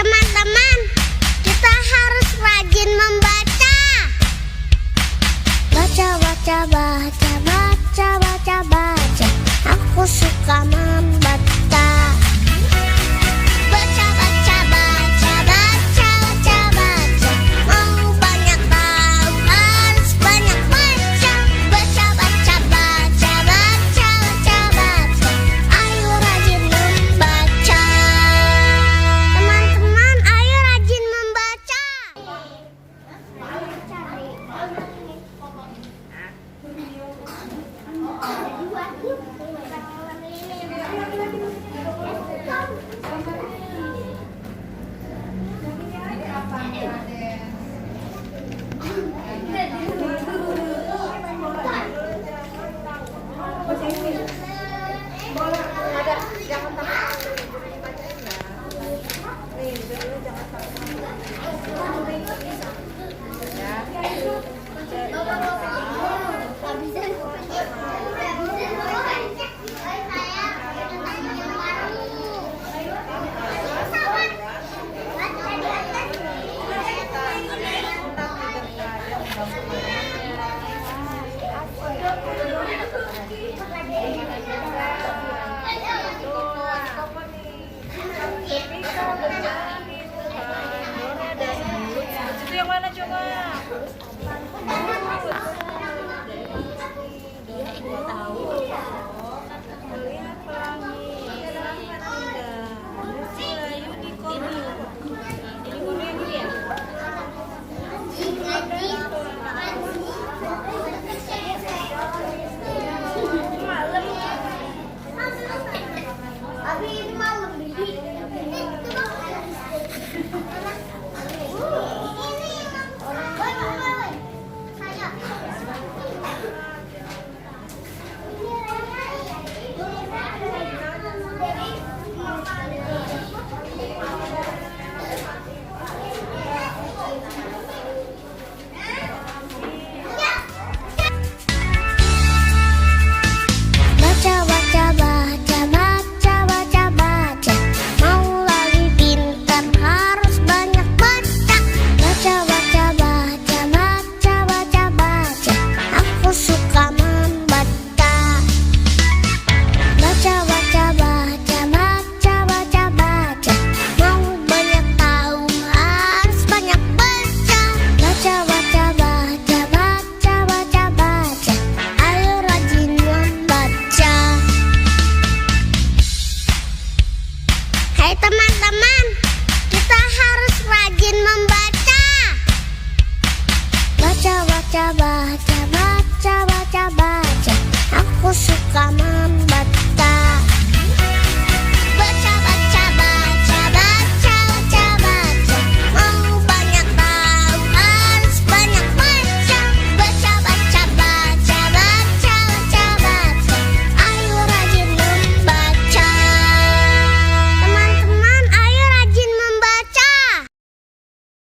Teman-teman, kita harus rajin membaca. Baca, baca, baca, baca, baca, baca. Aku suka membaca. Baca, baca, baca, baca, baca, baca. Mau banyak tahu harus banyak baca. Baca, baca, baca, baca, baca, baca. Ayo rajin membaca. Teman-teman, ayo rajin membaca. Itu yang mana coba?